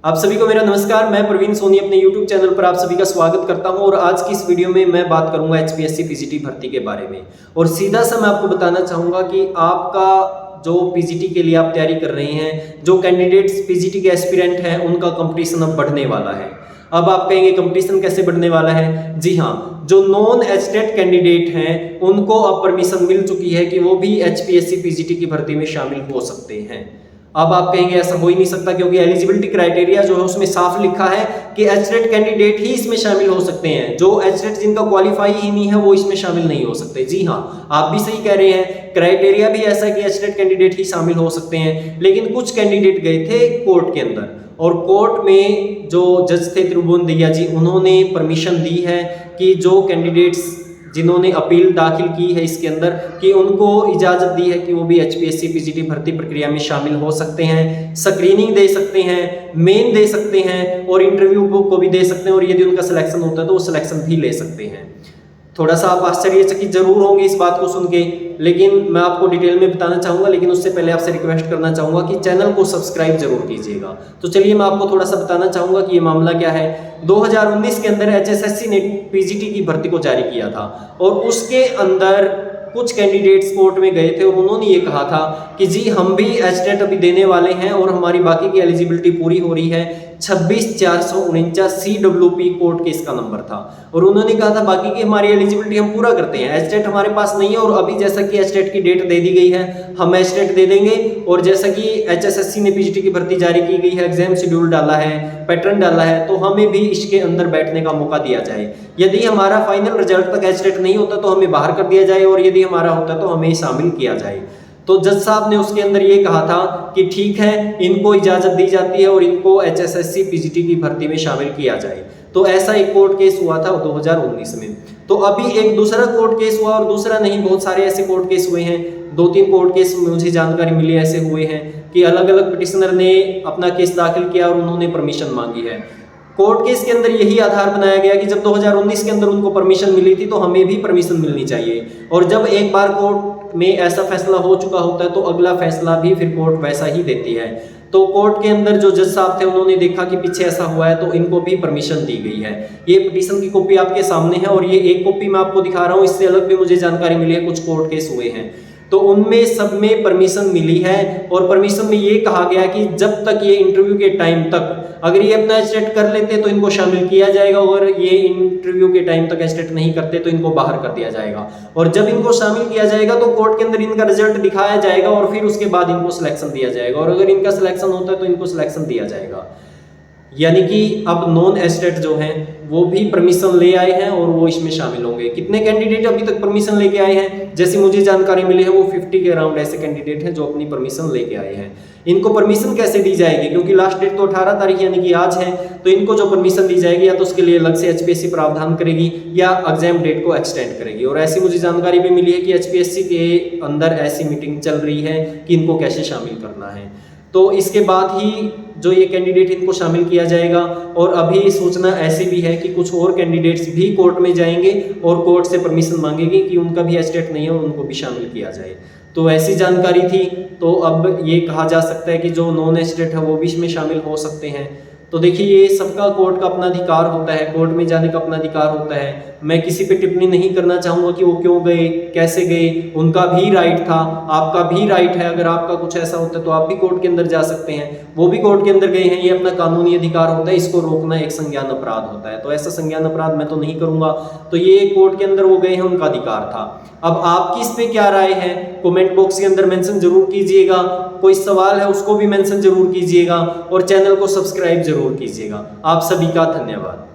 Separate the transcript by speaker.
Speaker 1: आप सभी को मेरा नमस्कार। मैं प्रवीण सोनी अपने YouTube चैनल पर आप सभी का स्वागत करता हूं और आज की इस वीडियो में मैं बात करूंगा HPSC पीजीटी भर्ती के बारे में। और सीधा सा मैं आपको बताना चाहूंगा कि आपका जो पीजीटी के लिए आप तैयारी कर रहे हैं, जो कैंडिडेट्स पीजीटी के एस्पिरेंट हैं, उनका कंपटीशन अब बढ़ने वाला है। अब आप कहेंगे कंपटीशन कैसे बढ़ने वाला है? जी हाँ, जो नॉन एचटेट कैंडिडेट हैं उनको अब परमिशन मिल चुकी है कि वो भी HPSC पीजीटी की भर्ती में शामिल हो सकते हैं। अब आप कहेंगे ऐसा हो ही नहीं सकता, क्योंकि एलिजिबिलिटी क्राइटेरिया जो है उसमें साफ लिखा है कि एचटेट कैंडिडेट ही इसमें शामिल हो सकते हैं। जो एचटेट जिनका क्वालिफाई ही नहीं है वो इसमें शामिल नहीं हो सकते। जी हाँ, आप भी सही कह रहे हैं, क्राइटेरिया भी ऐसा है कि एचटेट कैंडिडेट ही शामिल हो सकते हैं। लेकिन कुछ कैंडिडेट गए थे कोर्ट के अंदर और कोर्ट में जो जज थे त्रिभुवन दैया जी, उन्होंने परमिशन दी है कि जो कैंडिडेट्स जिन्होंने अपील दाखिल की है इसके अंदर, कि उनको इजाज़त दी है कि वो भी HPSC पीजीटी भर्ती प्रक्रिया में शामिल हो सकते हैं, स्क्रीनिंग दे सकते हैं, मेन दे सकते हैं और इंटरव्यू को भी दे सकते हैं, और यदि उनका सिलेक्शन होता है तो वो सिलेक्शन भी ले सकते हैं। थोड़ा सा आप आश्चर्यचकित जरूर होंगे इस बात को सुन के, लेकिन मैं आपको डिटेल में बताना चाहूँगा। लेकिन उससे पहले आपसे रिक्वेस्ट करना चाहूँगा कि चैनल को सब्सक्राइब जरूर कीजिएगा। तो चलिए मैं आपको थोड़ा सा बताना चाहूँगा कि ये मामला क्या है। 2019 के अंदर HSSC ने पीजीटी की भर्ती को जारी किया था और उसके अंदर कुछ कैंडिडेट्स कोर्ट में गए थे और उन्होंने ये कहा था कि जी हम भी एचटेट अभी देने वाले हैं और हमारी बाकी की एलिजिबिलिटी पूरी हो रही है। 26,449 CWP कोर्ट केस का नंबर था और उन्होंने कहा था बाकी की हमारी एलिजिबिलिटी हम पूरा करते हैं, एचटेट हमारे पास नहीं है और अभी जैसा कि एचटेट की डेट दे दी गई है हम एचटेट दे देंगे। और जैसा कि HSSC ने पीजीटी की भर्ती जारी की गई है, एग्जाम शेड्यूल डाला है, पैटर्न डाला है, तो हमें भी इसके अंदर बैठने का मौका दिया जाए। यदि हमारा फाइनल रिजल्ट तक एचटेट नहीं होता तो हमें बाहर कर दिया जाए, और यदि हमारा होता तो हमें शामिल किया जाए। तो जज साहब ने उसके अंदर ये कहा था कि ठीक है, इनको इजाजत दी जाती है और इनको HSSC पीजीटी की भर्ती में शामिल किया जाए। तो ऐसा एक कोर्ट केस हुआ था 2019 में। तो अभी एक दूसरा कोर्ट केस हुआ, और दूसरा नहीं, बहुत सारे ऐसे कोर्ट केस हुए हैं। 2-3 कोर्ट केस मुझे जानकारी मिली ऐसे हुए हैं कि अलग अलग पिटिशनर ने अपना केस दाखिल किया और उन्होंने परमिशन मांगी है। कोर्ट केस के अंदर यही आधार बनाया गया कि जब 2019 के अंदर उनको परमिशन मिली थी तो हमें भी परमिशन मिलनी चाहिए, और जब एक बार कोर्ट में ऐसा फैसला हो चुका होता है तो अगला फैसला भी फिर कोर्ट वैसा ही देती है। तो कोर्ट के अंदर जो जज साहब थे उन्होंने देखा कि पीछे ऐसा हुआ है तो इनको भी परमिशन दी गई है। ये पिटीशन की कॉपी आपके सामने है और ये एक कॉपी मैं आपको दिखा रहा हूँ। इससे अलग भी मुझे जानकारी मिली है, कुछ कोर्ट केस हुए हैं तो उनमें सब में परमिशन मिली है। और परमिशन में ये कहा गया कि जब तक ये इंटरव्यू के टाइम तक अगर ये अपना एचटेट कर लेते तो इनको शामिल किया जाएगा, और ये इंटरव्यू के टाइम तक एचटेट नहीं करते तो इनको बाहर कर दिया जाएगा। और जब इनको शामिल किया जाएगा तो कोर्ट के अंदर इनका रिजल्ट दिखाया जाएगा और फिर उसके बाद इनको सिलेक्शन दिया जाएगा, और अगर इनका सिलेक्शन होता है तो इनको सिलेक्शन दिया जाएगा। यानी कि अब नॉन एचटेट जो हैं वो भी परमिशन ले आए हैं और वो इसमें शामिल होंगे। कितने कैंडिडेट अभी तक परमिशन लेके आए हैं? जैसी मुझे जानकारी मिली है वो 50 के अराउंड ऐसे कैंडिडेट हैं जो अपनी परमिशन लेके आए हैं। इनको परमिशन कैसे दी जाएगी? क्योंकि लास्ट डेट तो 18 तारीख यानी कि आज है, तो इनको जो परमिशन दी जाएगी या तो उसके लिए अलग से HPSC प्रावधान करेगी या एग्जाम डेट को एक्सटेंड करेगी। और ऐसी मुझे जानकारी भी मिली है कि HPSC के अंदर ऐसी मीटिंग चल रही है कि इनको कैसे शामिल करना है। तो इसके बाद ही जो ये कैंडिडेट इनको शामिल किया जाएगा। और अभी सूचना ऐसी भी है कि कुछ और कैंडिडेट्स भी कोर्ट में जाएंगे और कोर्ट से परमिशन मांगेंगे कि उनका भी एचटेट नहीं है और उनको भी शामिल किया जाए। तो ऐसी जानकारी थी। तो अब ये कहा जा सकता है कि जो नॉन एचटेट है वो भी इसमें शामिल हो सकते हैं। तो देखिए, ये सबका कोर्ट का अपना अधिकार होता है, कोर्ट में जाने का अपना अधिकार होता है। मैं किसी पे टिप्पणी नहीं करना चाहूँगा कि वो क्यों गए, कैसे गए, उनका भी राइट था, आपका भी राइट है। अगर आपका कुछ ऐसा होता है तो आप भी कोर्ट के अंदर जा सकते हैं। वो भी कोर्ट के अंदर गए हैं, ये अपना कानूनी अधिकार होता है, इसको रोकना एक संज्ञान अपराध होता है। तो ऐसा संज्ञान अपराध मैं तो नहीं करूँगा। तो ये कोर्ट के अंदर वो गए हैं, उनका अधिकार था। अब आपकी इस पे क्या राय है कमेंट बॉक्स के अंदर मेंशन जरूर कीजिएगा। कोई सवाल है उसको भी मेंशन जरूर कीजिएगा और चैनल को सब्सक्राइब जरूर कीजिएगा। आप सभी का धन्यवाद।